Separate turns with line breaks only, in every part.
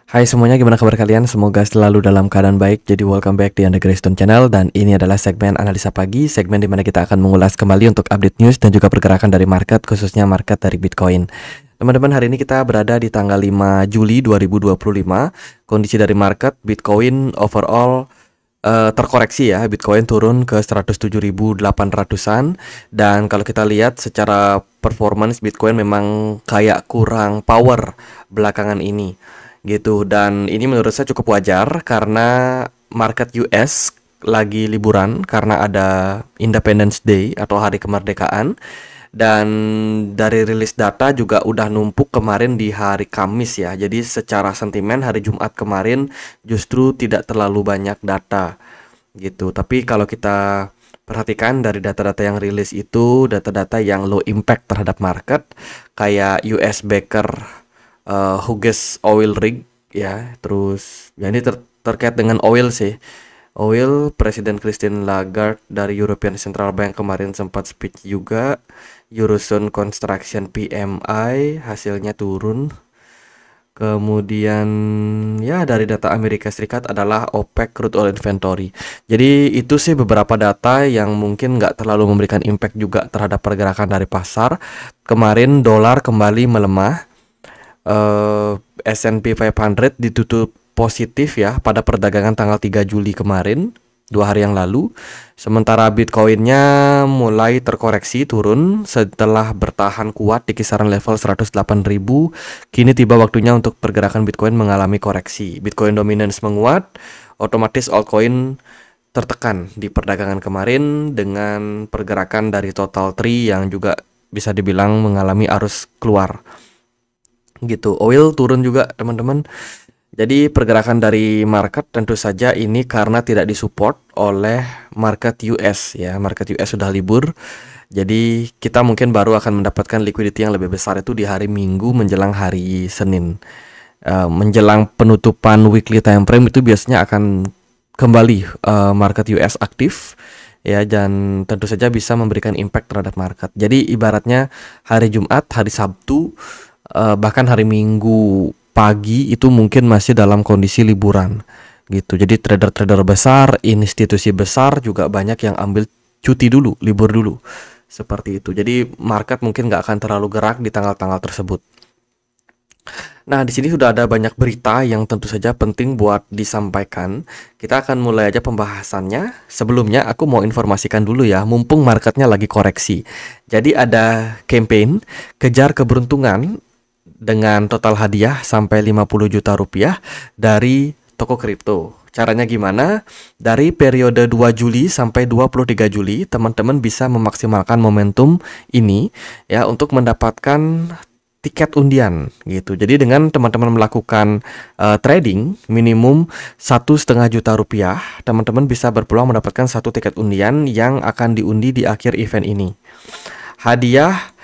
Hai semuanya, gimana kabar kalian? Semoga selalu dalam keadaan baik. Jadi welcome back di Under Greystone Channel. Dan ini adalah segmen Analisa Pagi, segmen di mana kita akan mengulas kembali untuk update news dan juga pergerakan dari market, khususnya market dari Bitcoin. Teman-teman, hari ini kita berada di tanggal 5 Juli 2025. Kondisi dari market, Bitcoin overall terkoreksi ya. Bitcoin turun ke 107.800-an. Dan kalau kita lihat secara performance, Bitcoin memang kayak kurang power belakangan ini gitu. Dan ini menurut saya cukup wajar karena market US lagi liburan karena ada Independence Day atau hari kemerdekaan. Dan dari rilis data juga udah numpuk kemarin di hari Kamis ya. Jadi secara sentimen hari Jumat kemarin justru tidak terlalu banyak data gitu. Tapi kalau kita perhatikan dari data-data yang rilis itu data-data yang low impact terhadap market, kayak US Baker Hughes Oil Rig ya. Terus ya ini terkait dengan oil sih. Oil, Presiden Christine Lagarde dari European Central Bank kemarin sempat speech juga. Eurozone Construction PMI hasilnya turun. Kemudian ya dari data Amerika Serikat adalah OPEC crude oil inventory. Jadi itu sih beberapa data yang mungkin nggak terlalu memberikan impact juga terhadap pergerakan dari pasar. Kemarin dolar kembali melemah. S&P 500 ditutup positif ya pada perdagangan tanggal 3 Juli kemarin, 2 hari yang lalu. Sementara Bitcoinnya mulai terkoreksi turun setelah bertahan kuat di kisaran level 108.000. Kini tiba waktunya untuk pergerakan Bitcoin mengalami koreksi. Bitcoin dominance menguat, otomatis altcoin tertekan di perdagangan kemarin dengan pergerakan dari total tree yang juga bisa dibilang mengalami arus keluar gitu. Oil turun juga teman-teman. Jadi pergerakan dari market tentu saja ini karena tidak disupport oleh market US ya. Market US sudah libur. Jadi kita mungkin baru akan mendapatkan liquidity yang lebih besar itu di hari Minggu menjelang hari Senin. Menjelang penutupan weekly time frame itu biasanya akan kembali market US aktif ya, dan tentu saja bisa memberikan impact terhadap market. Jadi ibaratnya hari Jumat, hari Sabtu, bahkan hari Minggu pagi itu mungkin masih dalam kondisi liburan gitu. Jadi trader-trader besar, institusi besar juga banyak yang ambil cuti dulu, libur dulu, seperti itu. Jadi market mungkin nggak akan terlalu gerak di tanggal-tanggal tersebut. Nah, di sini sudah ada banyak berita yang tentu saja penting buat disampaikan. Kita akan mulai aja pembahasannya. Sebelumnya aku mau informasikan dulu ya, mumpung marketnya lagi koreksi. Jadi ada campaign kejar keberuntungan dengan total hadiah sampai 50 juta rupiah dari toko kripto. Caranya gimana? Dari periode 2 Juli sampai 23 Juli, teman-teman bisa memaksimalkan momentum ini ya untuk mendapatkan tiket undian gitu. Jadi dengan teman-teman melakukan trading minimum 1,5 juta rupiah, teman-teman bisa berpeluang mendapatkan satu tiket undian yang akan diundi di akhir event ini. Hadiah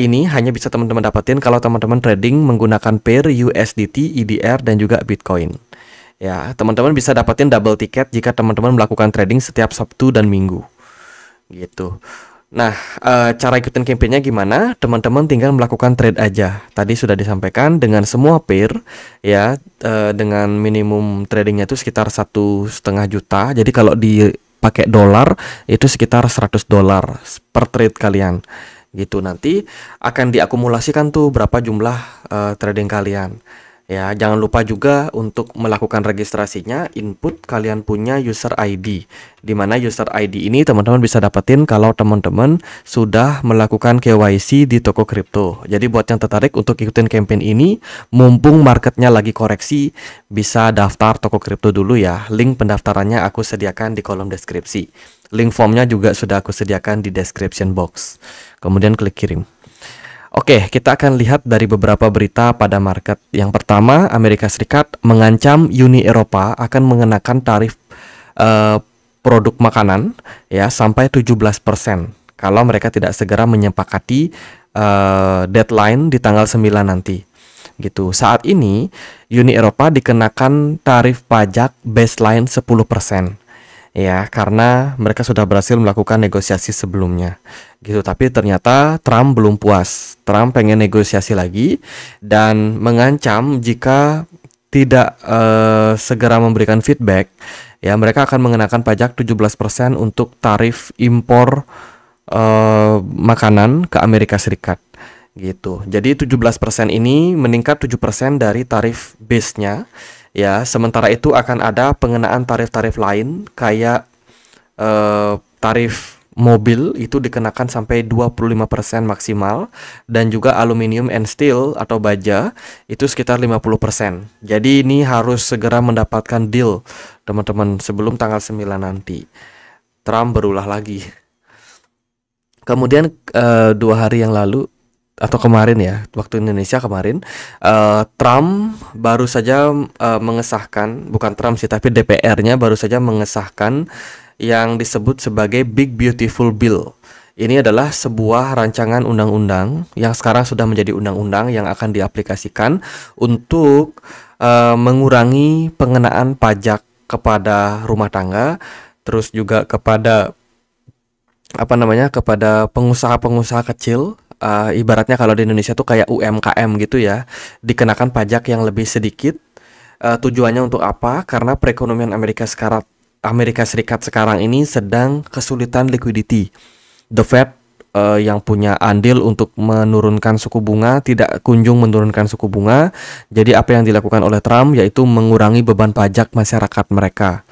ini hanya bisa teman-teman dapetin kalau teman-teman trading menggunakan pair USDT, EDR, dan juga Bitcoin. Ya, teman-teman bisa dapetin double tiket jika teman-teman melakukan trading setiap Sabtu dan Minggu. Gitu. Nah, cara ikutin campaign-nya gimana? Teman-teman tinggal melakukan trade aja. Tadi sudah disampaikan dengan semua pair, ya, dengan minimum tradingnya itu sekitar 1,5 juta. Jadi kalau dipakai dolar itu sekitar $100 per trade kalian. Gitu, nanti akan diakumulasikan tuh berapa jumlah trading kalian ya. Jangan lupa juga untuk melakukan registrasinya, input kalian punya user ID, dimana user ID ini teman-teman bisa dapetin kalau teman-teman sudah melakukan KYC di toko kripto. Jadi buat yang tertarik untuk ikutin campaign ini, mumpung marketnya lagi koreksi, bisa daftar toko kripto dulu ya. Link pendaftarannya aku sediakan di kolom deskripsi. Link formnya juga sudah aku sediakan di description box. Kemudian klik kirim. Oke, kita akan lihat dari beberapa berita pada market. Yang pertama, Amerika Serikat mengancam Uni Eropa akan mengenakan tarif produk makanan ya sampai 17% kalau mereka tidak segera menyepakati deadline di tanggal 9 nanti. Gitu. Saat ini Uni Eropa dikenakan tarif pajak baseline 10%. Ya, karena mereka sudah berhasil melakukan negosiasi sebelumnya gitu. Tapi ternyata Trump belum puas. Trump pengen negosiasi lagi dan mengancam jika tidak segera memberikan feedback, ya mereka akan mengenakan pajak 17% untuk tarif impor makanan ke Amerika Serikat gitu. Jadi 17% ini meningkat 7% dari tarif base-nya ya. Sementara itu akan ada pengenaan tarif-tarif lain kayak tarif mobil itu dikenakan sampai 25% maksimal, dan juga aluminium and steel atau baja itu sekitar 50%. Jadi ini harus segera mendapatkan deal teman-teman sebelum tanggal 9 nanti. Trump berulah lagi. Kemudian 2 hari yang lalu atau kemarin ya, waktu Indonesia kemarin, Trump baru saja mengesahkan, bukan Trump sih tapi DPR-nya baru saja mengesahkan yang disebut sebagai Big Beautiful Bill. Ini adalah sebuah rancangan undang-undang yang sekarang sudah menjadi undang-undang yang akan diaplikasikan untuk mengurangi pengenaan pajak kepada rumah tangga, terus juga kepada kepada pengusaha-pengusaha kecil. Ibaratnya kalau di Indonesia tuh kayak UMKM gitu ya, dikenakan pajak yang lebih sedikit. Tujuannya untuk apa? Karena perekonomian Amerika Serikat sekarang ini sedang kesulitan liquidity. The Fed yang punya andil untuk menurunkan suku bunga tidak kunjung menurunkan suku bunga. Jadi apa yang dilakukan oleh Trump yaitu mengurangi beban pajak masyarakat mereka.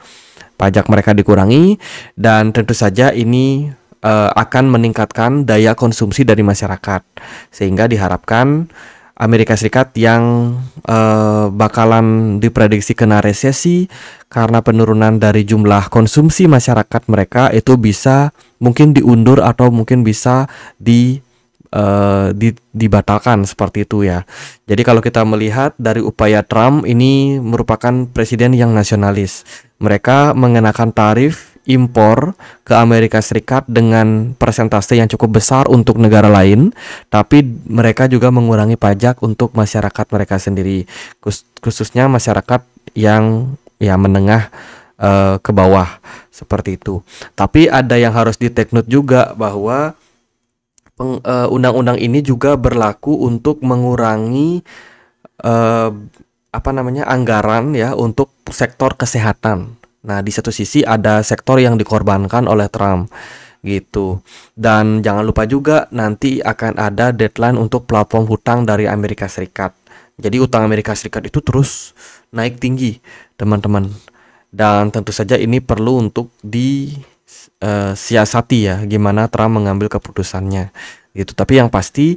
Pajak mereka dikurangi, dan tentu saja ini akan meningkatkan daya konsumsi dari masyarakat, sehingga diharapkan Amerika Serikat yang bakalan diprediksi kena resesi karena penurunan dari jumlah konsumsi masyarakat mereka itu bisa mungkin diundur atau mungkin bisa dibatalkan seperti itu ya. Jadi kalau kita melihat dari upaya Trump, ini merupakan presiden yang nasionalis. Mereka mengenakan tarif impor ke Amerika Serikat dengan persentase yang cukup besar untuk negara lain, tapi mereka juga mengurangi pajak untuk masyarakat mereka sendiri, khususnya masyarakat yang ya menengah ke bawah seperti itu. Tapi ada yang harus di-take note juga bahwa undang-undang ini juga berlaku untuk mengurangi anggaran ya untuk sektor kesehatan. Nah, di satu sisi ada sektor yang dikorbankan oleh Trump gitu. Dan jangan lupa juga nanti akan ada deadline untuk platform hutang dari Amerika Serikat. Jadi utang Amerika Serikat itu terus naik tinggi, teman-teman. Dan tentu saja ini perlu untuk disiasati ya, gimana Trump mengambil keputusannya gitu. Tapi yang pasti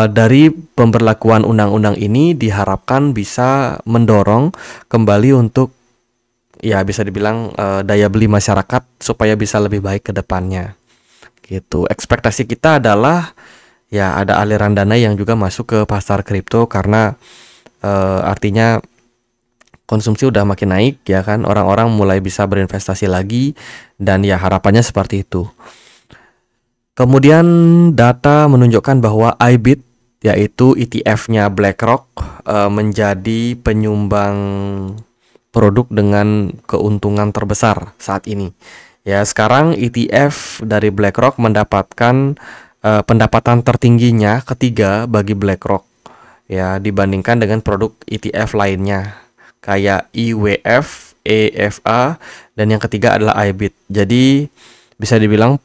dari pemberlakuan undang-undang ini diharapkan bisa mendorong kembali untuk ya bisa dibilang daya beli masyarakat supaya bisa lebih baik ke depannya gitu. Ekspektasi kita adalah ya ada aliran dana yang juga masuk ke pasar kripto karena artinya konsumsi udah makin naik ya kan, orang-orang mulai bisa berinvestasi lagi, dan ya harapannya seperti itu. Kemudian data menunjukkan bahwa IBIT yaitu ETF-nya BlackRock menjadi penyumbang produk dengan keuntungan terbesar saat ini. Ya, sekarang ETF dari BlackRock mendapatkan pendapatan tertingginya ketiga bagi BlackRock ya, dibandingkan dengan produk ETF lainnya kayak IWF, EFA, dan yang ketiga adalah IBIT. Jadi bisa dibilang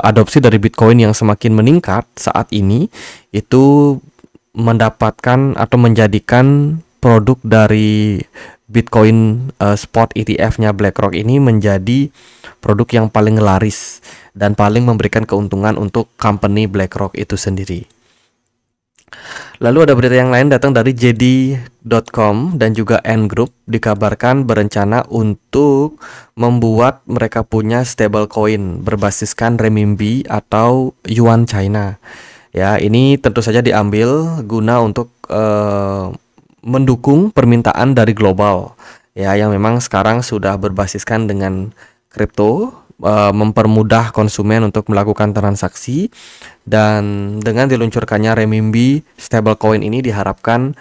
adopsi dari Bitcoin yang semakin meningkat saat ini itu mendapatkan atau menjadikan produk dari Bitcoin spot ETF-nya BlackRock ini menjadi produk yang paling laris dan paling memberikan keuntungan untuk company BlackRock itu sendiri. Lalu ada berita yang lain datang dari JD.com dan juga Ant Group, dikabarkan berencana untuk membuat mereka punya stablecoin berbasiskan renminbi atau yuan China. Ya, ini tentu saja diambil guna untuk mendukung permintaan dari global ya, yang memang sekarang sudah berbasiskan dengan kripto, mempermudah konsumen untuk melakukan transaksi. Dan dengan diluncurkannya renminbi stablecoin ini diharapkan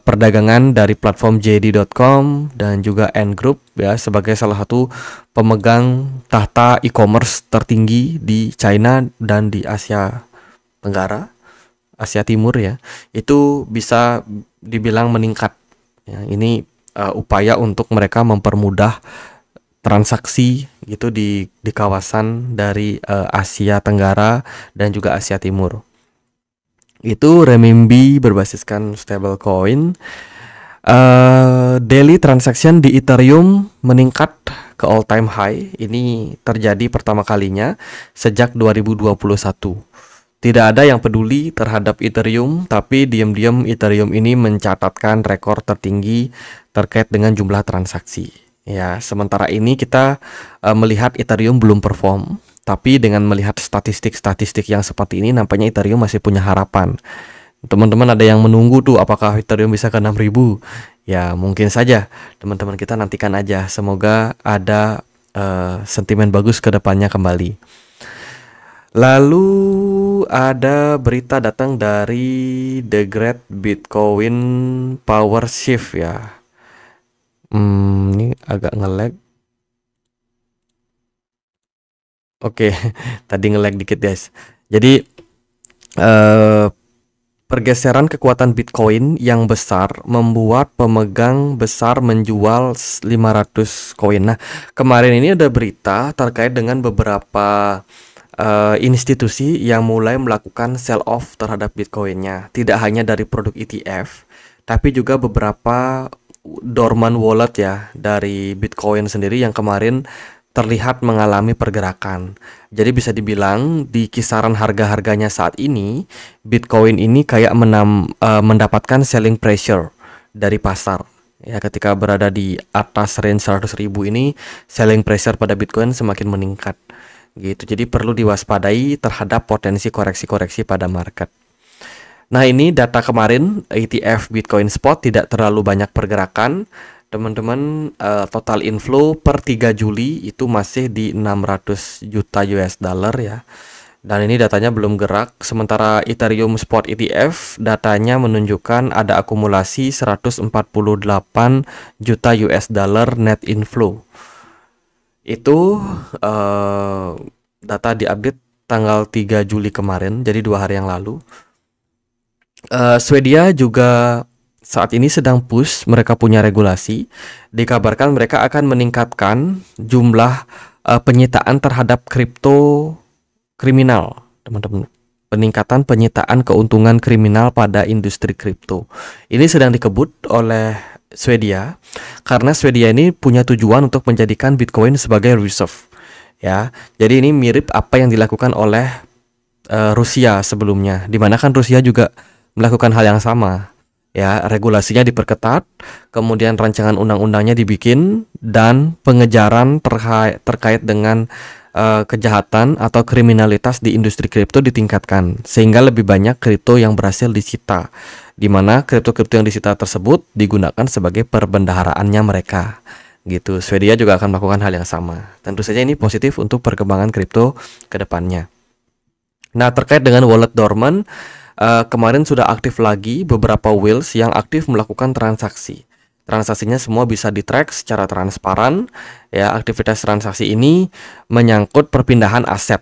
perdagangan dari platform JD.com dan juga Ant Group ya, sebagai salah satu pemegang tahta e-commerce tertinggi di China dan di Asia Tenggara, Asia Timur ya, itu bisa dibilang meningkat Ya, ini upaya untuk mereka mempermudah transaksi gitu di kawasan dari Asia Tenggara dan juga Asia Timur. Itu renminbi berbasiskan stablecoin. Daily transaction di Ethereum meningkat ke all time high. Ini terjadi pertama kalinya sejak 2021. Tidak ada yang peduli terhadap Ethereum, tapi diam-diam Ethereum ini mencatatkan rekor tertinggi terkait dengan jumlah transaksi. Ya, sementara ini kita melihat Ethereum belum perform, tapi dengan melihat statistik-statistik yang seperti ini, nampaknya Ethereum masih punya harapan. Teman-teman ada yang menunggu tuh apakah Ethereum bisa ke 6.000? Ya, mungkin saja. Teman-teman kita nantikan aja. Semoga ada sentimen bagus ke depannya kembali. Lalu ada berita datang dari The Great Bitcoin Power Shift ya. Ini agak nge-lag. Oke, tadi nge-lag dikit guys. Jadi pergeseran kekuatan Bitcoin yang besar membuat pemegang besar menjual 500 koin. Nah, kemarin ini ada berita terkait dengan beberapa institusi yang mulai melakukan sell off terhadap Bitcoinnya. Tidak hanya dari produk ETF, tapi juga beberapa dormant wallet ya dari Bitcoin sendiri yang kemarin terlihat mengalami pergerakan. Jadi bisa dibilang di kisaran harga-harganya saat ini, Bitcoin ini kayak mendapatkan selling pressure dari pasar. Ya, ketika berada di atas range 100.000 ini, selling pressure pada Bitcoin semakin meningkat. Gitu. Jadi perlu diwaspadai terhadap potensi koreksi-koreksi pada market. Nah, ini data kemarin ETF Bitcoin Spot tidak terlalu banyak pergerakan. Teman-teman, total inflow per 3 Juli itu masih di 600 juta US dollar ya. Dan ini datanya belum gerak. Sementara Ethereum Spot ETF datanya menunjukkan ada akumulasi 148 juta US dollar net inflow. Itu data diupdate tanggal 3 Juli kemarin, jadi 2 hari yang lalu. Swedia juga saat ini sedang push, mereka punya regulasi. Dikabarkan mereka akan meningkatkan jumlah penyitaan terhadap kripto kriminal, teman-teman. Peningkatan penyitaan keuntungan kriminal pada industri kripto. Ini sedang dikebut oleh Swedia karena Swedia ini punya tujuan untuk menjadikan Bitcoin sebagai reserve. Ya, jadi ini mirip apa yang dilakukan oleh Rusia sebelumnya, di mana kan Rusia juga melakukan hal yang sama. Ya, regulasinya diperketat, kemudian rancangan undang-undangnya dibikin dan pengejaran terkait dengan kejahatan atau kriminalitas di industri kripto ditingkatkan sehingga lebih banyak kripto yang berhasil disita, di mana kripto-kripto yang disita tersebut digunakan sebagai perbendaharaannya mereka. Gitu. Swedia juga akan melakukan hal yang sama. Tentu saja ini positif untuk perkembangan kripto ke depannya. Nah, terkait dengan wallet dormant, kemarin sudah aktif lagi beberapa whales yang aktif melakukan transaksi. Transaksinya semua bisa di-track secara transparan. Ya, aktivitas transaksi ini menyangkut perpindahan aset.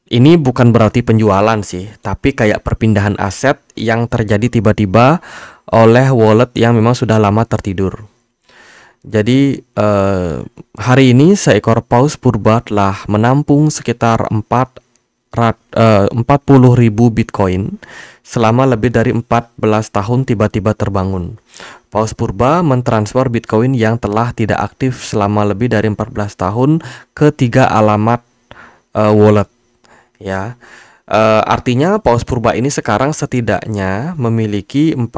Ini bukan berarti penjualan sih, tapi kayak perpindahan aset yang terjadi tiba-tiba oleh wallet yang memang sudah lama tertidur. Jadi hari ini seekor paus purba telah menampung sekitar 40.000 Bitcoin selama lebih dari 14 tahun tiba-tiba terbangun. Paus purba mentransfer Bitcoin yang telah tidak aktif selama lebih dari 14 tahun ke 3 alamat wallet. Ya, artinya paus purba ini sekarang setidaknya memiliki 40.000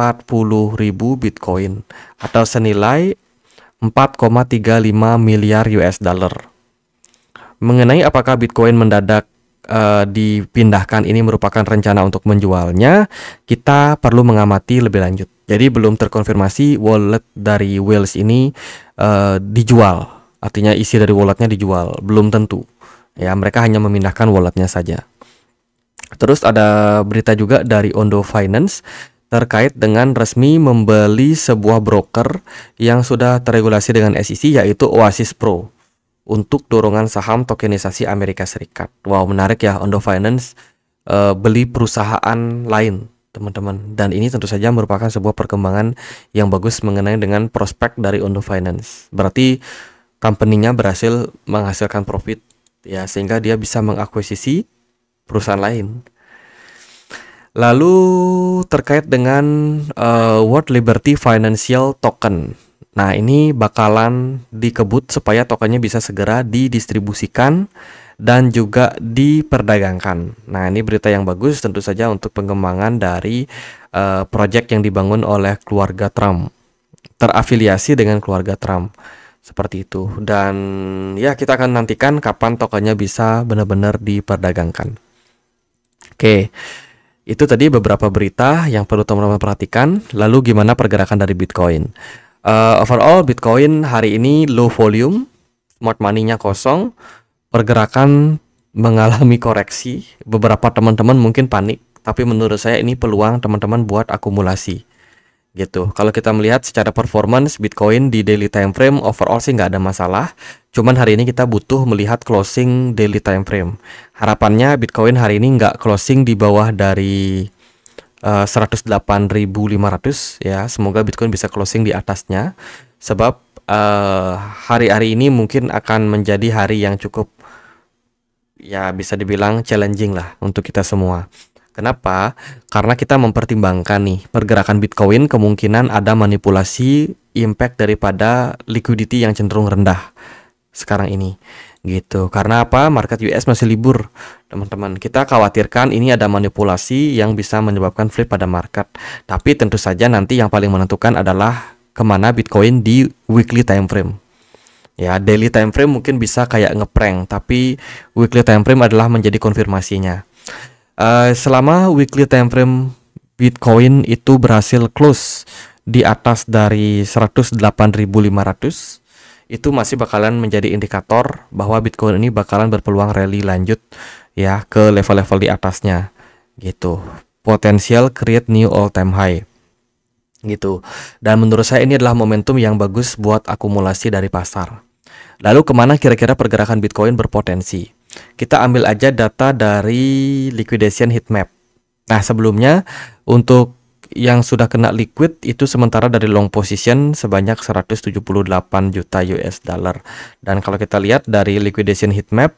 Bitcoin atau senilai 4,35 miliar US dollar. Mengenai apakah Bitcoin mendadak dipindahkan ini merupakan rencana untuk menjualnya, kita perlu mengamati lebih lanjut. Jadi belum terkonfirmasi wallet dari whales ini dijual, artinya isi dari walletnya dijual, belum tentu. Ya, mereka hanya memindahkan walletnya saja. Terus ada berita juga dari Ondo Finance terkait dengan resmi membeli sebuah broker yang sudah terregulasi dengan SEC, yaitu Oasis Pro, untuk dorongan saham tokenisasi Amerika Serikat. Wow, menarik ya, Ondo Finance beli perusahaan lain teman-teman. Dan ini tentu saja merupakan sebuah perkembangan yang bagus mengenai dengan prospek dari Ondo Finance. Berarti company-nya berhasil menghasilkan profit ya, sehingga dia bisa mengakuisisi perusahaan lain. Lalu terkait dengan World Liberty Financial Token. Nah, ini bakalan dikebut supaya tokennya bisa segera didistribusikan dan juga diperdagangkan. Nah, ini berita yang bagus tentu saja untuk pengembangan dari proyek yang dibangun oleh keluarga Trump, terafiliasi dengan keluarga Trump. Seperti itu. Dan ya, kita akan nantikan kapan tokennya bisa benar-benar diperdagangkan. Oke. Itu tadi beberapa berita yang perlu teman-teman perhatikan. Lalu gimana pergerakan dari Bitcoin? Overall Bitcoin hari ini low volume, smart money-nya kosong, pergerakan mengalami koreksi. Beberapa teman-teman mungkin panik, tapi menurut saya ini peluang teman-teman buat akumulasi. Gitu. Kalau kita melihat secara performance Bitcoin di daily time frame overall sih nggak ada masalah. Cuman hari ini kita butuh melihat closing daily time frame. Harapannya Bitcoin hari ini nggak closing di bawah dari 108.500 ya. Semoga Bitcoin bisa closing di atasnya. Sebab hari-hari ini mungkin akan menjadi hari yang cukup ya bisa dibilang challenging lah untuk kita semua. Kenapa? Karena kita mempertimbangkan nih pergerakan Bitcoin kemungkinan ada manipulasi impact daripada liquidity yang cenderung rendah sekarang ini gitu. Karena apa? Market US masih libur, teman-teman. Kita khawatirkan ini ada manipulasi yang bisa menyebabkan flip pada market. Tapi tentu saja nanti yang paling menentukan adalah kemana Bitcoin di weekly time frame. Ya, daily time frame mungkin bisa kayak ngeprank, tapi weekly time frame adalah menjadi konfirmasinya. Selama weekly time frame Bitcoin itu berhasil close di atas dari 108.500, itu masih bakalan menjadi indikator bahwa Bitcoin ini bakalan berpeluang rally lanjut ya ke level-level di atasnya gitu. Potensial create new all time high gitu. Dan menurut saya ini adalah momentum yang bagus buat akumulasi dari pasar. Lalu kemana kira-kira pergerakan Bitcoin berpotensi? Kita ambil aja data dari liquidation heatmap. Nah, sebelumnya untuk yang sudah kena liquid itu sementara dari long position sebanyak 178 juta US dollar. Dan kalau kita lihat dari liquidation heatmap,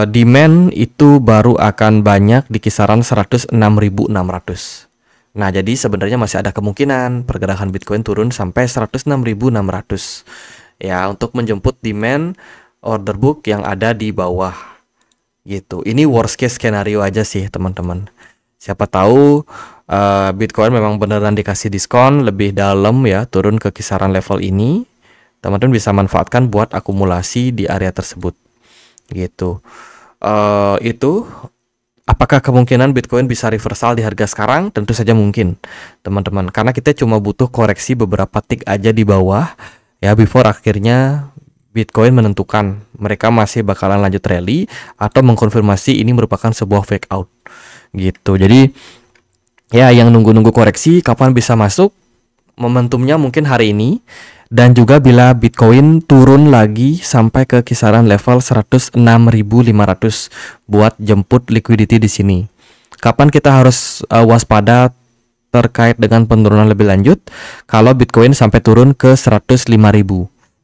demand itu baru akan banyak di kisaran 106.600. Nah, jadi sebenarnya masih ada kemungkinan pergerakan Bitcoin turun sampai 106.600 ya, untuk menjemput demand order book yang ada di bawah gitu. Ini worst case skenario aja sih, teman-teman. Siapa tahu Bitcoin memang beneran dikasih diskon lebih dalam ya, turun ke kisaran level ini. Teman-teman bisa manfaatkan buat akumulasi di area tersebut. Gitu. Itu apakah kemungkinan Bitcoin bisa reversal di harga sekarang? Tentu saja mungkin, teman-teman. Karena kita cuma butuh koreksi beberapa tick aja di bawah ya, before akhirnya Bitcoin menentukan mereka masih bakalan lanjut rally atau mengkonfirmasi ini merupakan sebuah fake out gitu. Jadi ya, yang nunggu-nunggu koreksi kapan bisa masuk, momentumnya mungkin hari ini. Dan juga bila Bitcoin turun lagi sampai ke kisaran level 106.500 buat jemput liquidity di sini. Kapan kita harus waspada terkait dengan penurunan lebih lanjut? Kalau Bitcoin sampai turun ke 105.000.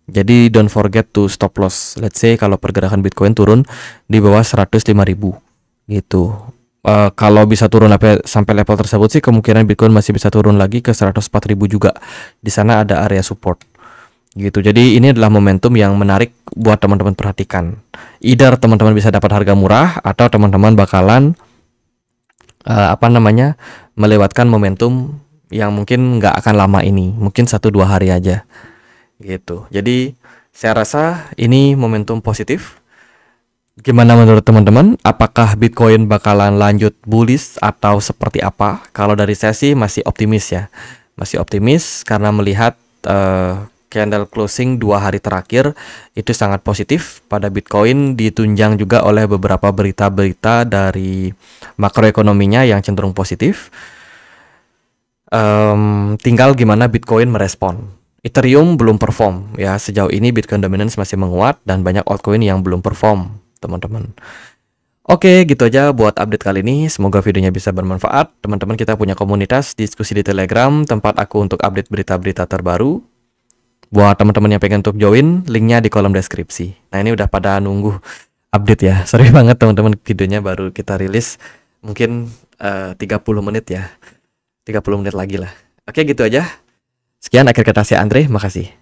Jadi don't forget to stop loss. Let's say kalau pergerakan Bitcoin turun di bawah 105.000 gitu. Kalau bisa turun sampai level tersebut sih kemungkinan Bitcoin masih bisa turun lagi ke 104.000 juga. Di sana ada area support. Gitu. Jadi ini adalah momentum yang menarik buat teman-teman perhatikan. Either teman-teman bisa dapat harga murah atau teman-teman bakalan melewatkan momentum yang mungkin nggak akan lama ini, mungkin 1-2 hari aja. Gitu. Jadi saya rasa ini momentum positif. Gimana menurut teman-teman? Apakah Bitcoin bakalan lanjut bullish atau seperti apa? Kalau dari saya sih masih optimis ya. Masih optimis karena melihat candle closing 2 hari terakhir itu sangat positif pada Bitcoin, ditunjang juga oleh beberapa berita-berita dari makroekonominya yang cenderung positif. Tinggal gimana Bitcoin merespon. Ethereum belum perform ya, sejauh ini Bitcoin dominance masih menguat dan banyak altcoin yang belum perform, teman-teman. Oke, gitu aja buat update kali ini. Semoga videonya bisa bermanfaat. Teman-teman, kita punya komunitas diskusi di Telegram, tempat aku untuk update berita-berita terbaru. Buat teman-teman yang pengen untuk join, linknya di kolom deskripsi. Nah, ini udah pada nunggu update ya. Sorry banget teman-teman, videonya baru kita rilis mungkin 30 menit ya. 30 menit lagi lah. Oke, gitu aja. Sekian akhir kata saya Andre, makasih.